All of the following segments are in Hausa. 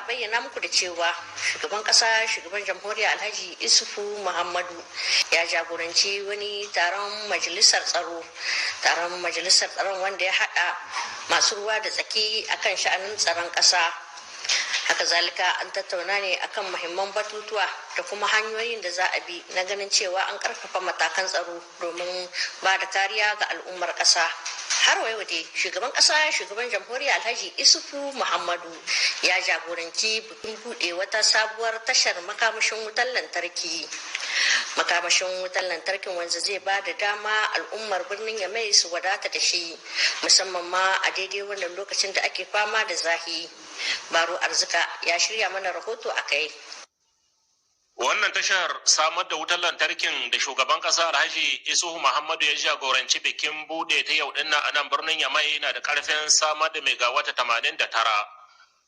fara bayyana muku da cewa shugaban kasa shugaban jamhuriya Alhaji Isufu Muhammadu ya jagoranci wani taron majalisar tsaron wanda ya hada masu ruwa da tsaki akan sha'anin tsaron kasa. Haka zalika an tattauna ne akan muhimman batutuwa da kuma hanyoyin da za a bi na ganin cewa an karfafa matakan tsaro domin ba da kariya ga al'ummar kasa. Har wa yau dai shugaban kasa shugaban jamhuriya Alhaji Isufu Muhammadu ya jagoranci bikin buɗe wata sabuwar tashar makamashin wutar lantarki. Makamashin wutar lantarkin wanda zai ba da dama al'ummar birnin Yamai su wadata da shi, musamman ma a daidai wannan lokacin da ake fama da zahi. Baro Arzika ya shirya mana rahoto a kai. Wannan tashar samar da wutar lantarkin da shugaban kasa Alhaji Isuhu Muhammadu ya jagoranci bikin bude ta yau dinnan a nan birnin Yamai na da karfin samar da megawata 89.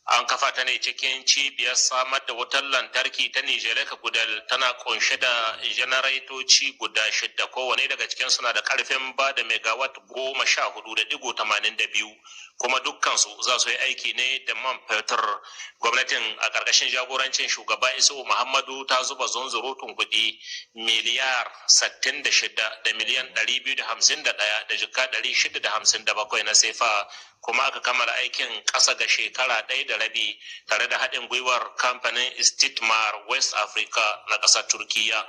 An kafa ta ne cikin cibiyar samar da wutar lantarki ta Nijeleka Gudal, tana kunshe da janaraitoci guda 6, kowane daga cikin suna da karfin ba da megawatt 14.82, kuma dukkansu za su yi aiki ne da man fetur. Gwamnatin a ƙarƙashin jagorancin shugaba Isuhu Muhammadu ta zuba zunzurutun kuɗi miliyar 66 da miliyan 251 da jika 657 na sefa, kuma aka kammala aikin ƙasa ga shekara 1.5 tare da haɗin gwiwar kamfanin Istithmar West Africa na ƙasar Turkiya.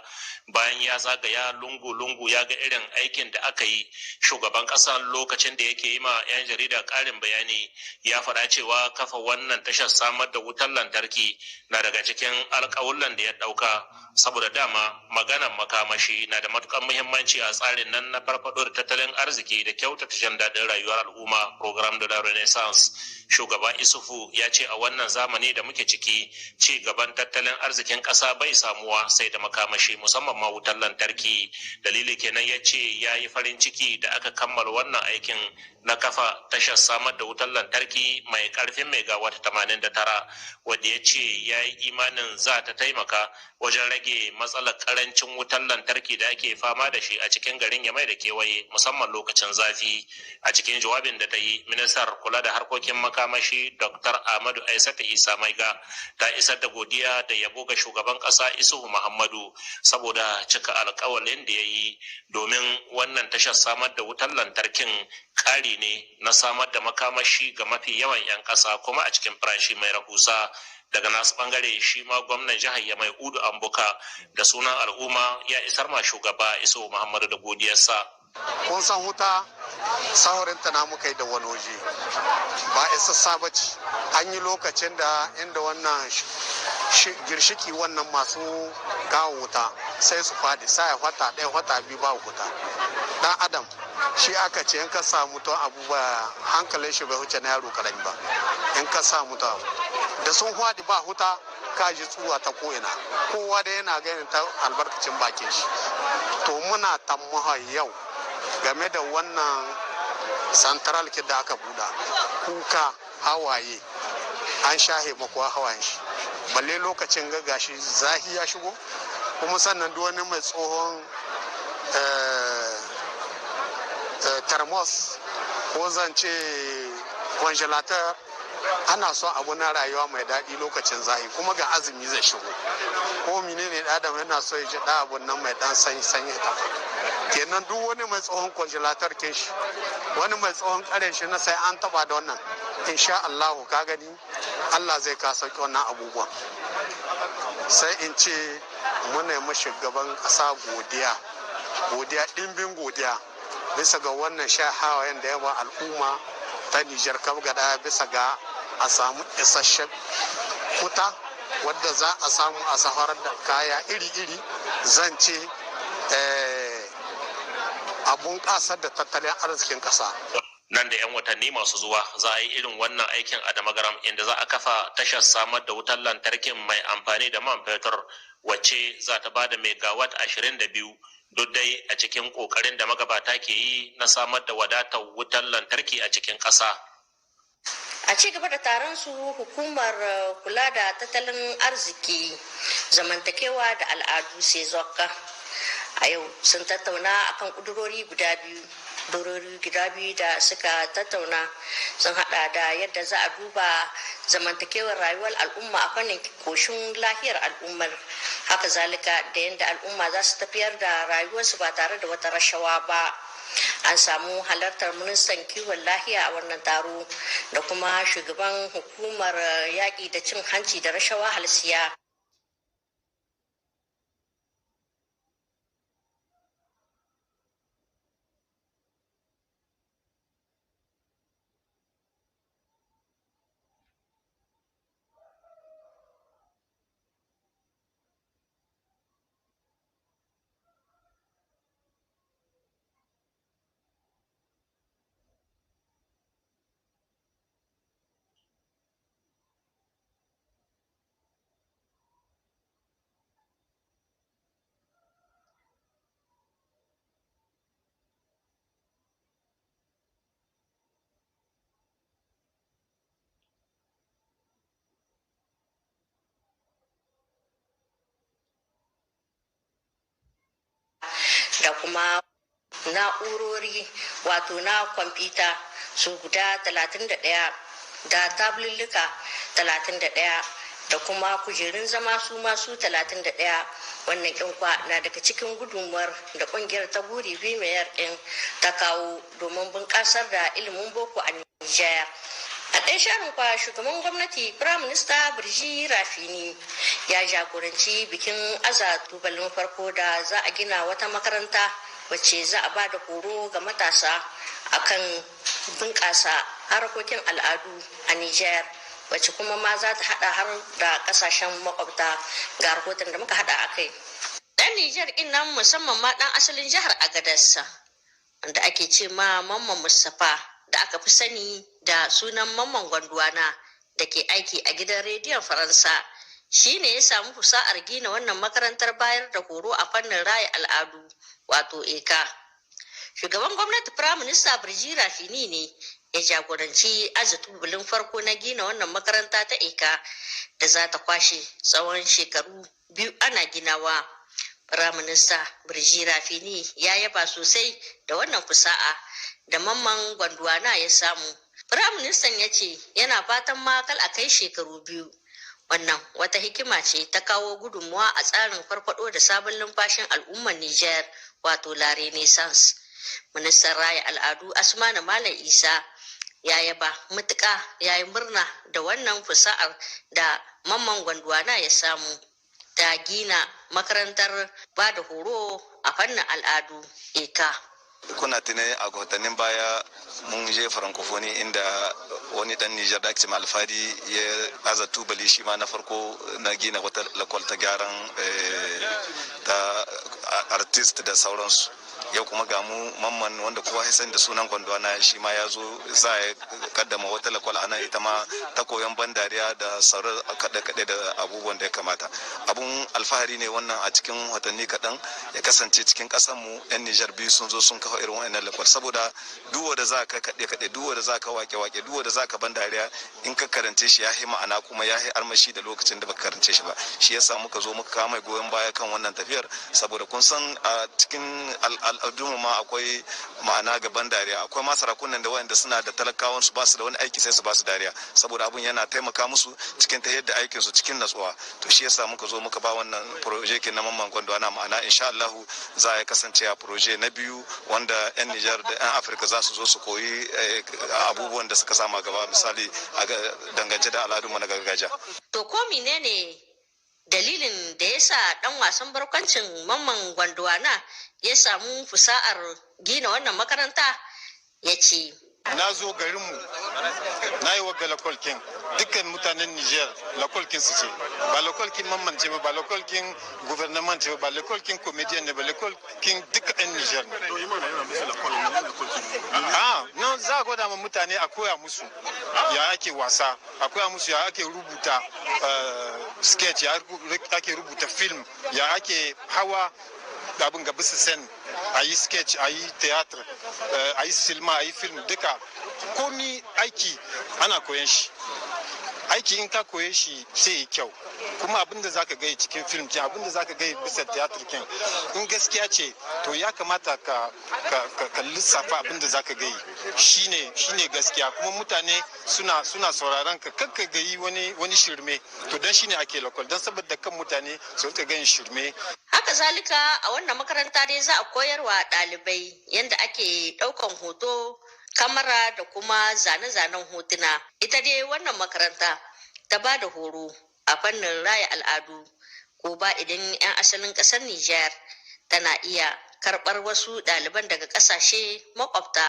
Bayan ya zagaya lungu-lungu ya ga irin aikin da aka yi, shugaban ƙasa lokacin da yake yi ma 'yan jarida ƙarin bayani ya faɗa cewa kafa wannan tashar samar da wutar lantarki na daga cikin alƙawullan da ya ɗauka, saboda dama maganan makamashi na da matuƙar muhimmanci a tsarin nan na farfaɗo da tattalin arziki da kyautata jin daɗin rayuwar al'umma, program da Renaissance. Shugaba Isufu ya ce a wannan zamani da muke ciki, ci gaban tattalin arzikin ƙasa bai samuwa sai da makamashi, musamman ma wutar lantarki. Dalili kenan ya ce ya yi farin ciki da aka kammala wannan aikin na kafa tashar samar da wutar lantarki mai karfin megawatt 89, wadda ya ce ya yi imanin za ta taimaka wajen rage matsalar karancin wutar lantarki da ake fama da shi a cikin garin Yamai da kewaye, musamman lokacin zafi. A cikin jawabin da ta yi, ministar kula da harkokin makamashi Dr. Ahmadu Aisata Isa Maiga ta isar da godiya da yabo ga shugaban ƙasa Isuhu Muhammadu saboda cika alƙawalin da ya yi, domin wannan tashar samar da wutar lantarkin ƙari ne na samar da makamashi ga mafi yawan 'yan ƙasa kuma a cikin farashi mai rahusa. Daga nasu bangare shi ma gwamnan jihar Yamai Udu Ambuka da sunan al'umma ya isar ma shugaba Isuhu Muhammadu da godiyarsa. Kun san wuta saurinta na muka yi da wani waje ba isa bace. An yi lokacin da inda wannan girshiki wannan masu kawo wuta sai su fadi, sai wata ɗaya wata biyu ba wuta. Dan adam shi aka ce in ka samu to abu ba hankalin shi bai huce na yaro karami ba. In ka samu to da sun fadi ba huta ka ji tsuwa ta ko'ina, kowa da yana ganin ta albarkacin bakin shi. To muna tammaha yau game da wannan central kid da aka buɗa, kuka hawaye an shahe makuwa hawayen shi, balle lokacin gashi zahi ya shigo, kuma sannan duk wani mai tsohon thermos ko zance congelator ana son abu na rayuwa mai daɗi lokacin zahi, kuma ga azumi zai shigo, ko menene da adam yana so ya ji da abun nan mai dan sanyi ta. Kenan duk wani mai tsohon congelator kin shi, wani mai tsohon karen shi na sai an taba da wannan, insha Allah ka gani Allah zai ka sauki wannan abubuwan. Sai in ce muna mashi gaban ƙasa godiya ɗimbin godiya bisa ga wannan hawayen da yawa al'umma ta Nijar kam gada, bisa ga a samu isasshen kuta wadda za a samu a safarar da kaya iri-iri, zan ce abun ƙasar da tattalin arzikin ƙasa. Nan da 'yan watanni masu zuwa za a yi irin wannan aikin a Damagaram, inda za a kafa tashar samar da wutar lantarkin mai amfani da man fetur, wacce za ta bada megawatt 22, duk dai a cikin kokarin da magabata ke yi na samar da wadatar wutar lantarki a cikin ƙasa. A ci gaba da taron su, hukumar kula da tattalin arziki, zamantakewa da al'adu sai zokka a yau sun tattauna akan kudurori guda biyu Dorori guda biyu da suka tattauna sun hada da yadda za a duba zamantakewar rayuwar al'umma a fannin koshin lahiyar al'ummar, haka zalika da yadda al'umma za su tafiyar da rayuwarsu ba tare da wata rashawa ba. An samu halartar ministan kiwon lahiya a wannan taro da kuma shugaban hukumar yaƙi da cin hanci da rashawa halsiya. Da kuma na'urori wato na kwamfuta su guda 31 da tablulluka 31 da kuma kujerun zama su masu 31. Wannan kinkwa na daga cikin gudunmuwar da kungiyar ta buri bimiyar din ta kawo domin bunƙasar da ilimin boko a Nijar. A ɗaya sharin kwa shugaban gwamnati firaminista Birji Rafini ya jagoranci bikin aza tubalin farko da za a gina wata makaranta wacce za a ba da horo ga matasa akan bunƙasa harkokin al'adu a Nijar, wacce kuma ma za ta hada har da kasashen makwabta. Ga rahoton da muka hada a kai. Ɗan Nijar ɗin nan musamman ma ɗan asalin jihar Agadez wanda ake ce ma Mamman Mustapha da aka fi sani da sunan Mamman Gwanduwana da ke aiki a gidan rediyon Faransa, shi ne ya samu fusa'ar gina wannan makarantar bayar da horo a fannin raya al'adu wato eka. Shugaban gwamnati firaminista Birji Rafini ne ya jagoranci aza tubulin farko na gina wannan makaranta ta eka da za ta kwashe tsawon shekaru 2 ana ginawa. Firaminista Birji Rafini ya yaba sosai da wannan fusa'a da Mamman Gwanduwana ya samu. Firaministan ya ce yana fatan makal a kai shekaru 2. Wannan wata hikima ce ta kawo gudunmuwa a tsarin farfado da sabon numfashin al'ummar Nijar wato La Renaissance. Ministan raya al'adu Asmana Malam Isa ya yaba matuƙa ya yi murna da wannan fusa'ar da Mamman Gwanduwana ya samu ta gina makarantar ba da horo a fannin al'adu eka. Kuna tunai a watannin baya mun je Francophonie inda wani dan Nijar da ake Alfadi ya aza tubali shi ma na farko na gina wata lakwal ta gyaran ta artist da sauransu. Yau kuma ga mu Mamman wanda kowa ya sani da sunan Gwanduwana shi ma ya zo za ya kaddama wata lakwal a nan ita ma ta koyon ban dariya da sauran kaɗe-kaɗe da abubuwan da ya kamata. Abun alfahari ne wannan a cikin watanni kaɗan ya kasance cikin ƙasar mu 'yan Nijar biyu sun zo sun kafa irin wannan lakwal, saboda duwa da za ka kaɗe-kaɗe, duwa da za ka wake-wake, duwa da za ka ban dariya in ka karance shi ya yi ma'ana kuma ya yi armashi da lokacin da baka karance shi ba. Shi yasa muka zo muka kama goyon baya kan wannan tafiyar, saboda kun san a cikin al'adunmu ma akwai ma'ana ga ban dariya. Akwai ma sarakunan da wayanda suna da talakawan su ba su da wani aiki sai su ba su dariya, saboda abun yana taimaka musu cikin ta yadda aikin su cikin natsuwa. To shi yasa muka zo muka ba wannan proje na Mamman Gwanduwana ma'ana insha Allah za ya kasance a proje na biyu wanda 'yan Nijar da 'yan Afirka za su zo su koyi abubuwan da suka sama gaba, misali a dangance da al'adunmu na gargajiya. To ko menene dalilin da ya sa dan wasan barkwancin Mamman Gwanduwana ya samu fusa'ar gina wannan makaranta? Ya ce na zo garinmu na yi wagga lakwalkin dukkan mutanen Nijar lakwalkin su ce, ba lakwalkin Mamman ce ba lakwalkin guvernement ce ba lakwalkin comedian ne ba lakwalkin duka 'yan Nijar ne. No, za a gwada ma mutane a koya musu ya ake wasa, a koya musu ya ake rubuta sketch, ya ake rubuta film, ya ake hawa abin ga bisa sen, a yi sketch, a yi theater, a yi silma, a yi film, duka komi aiki ana koyan shi. aiki in ka koye shi sai yi kyau, kuma abin da zaka gai cikin film ce, abin da zaka gai bisa theatrical in gaskiya ce to ya kamata ka lissafa abin da zaka gai shine gaskiya, kuma mutane suna sauraron ka kakka gayi wani shirme, to dan shine ake lokal, dan saboda kan mutane su rika ganin shirme. Haka zalika a wannan makaranta dai za a koyarwa ɗalibai yadda ake ɗaukan hoto, kamera da kuma zane-zanen hotuna. Ita dai wannan makaranta ta ba da horo a fannin raya al'adu, ko ba idan 'yan asalin ƙasar Nijar tana iya karɓar wasu ɗaliban daga ƙasashe makwabta.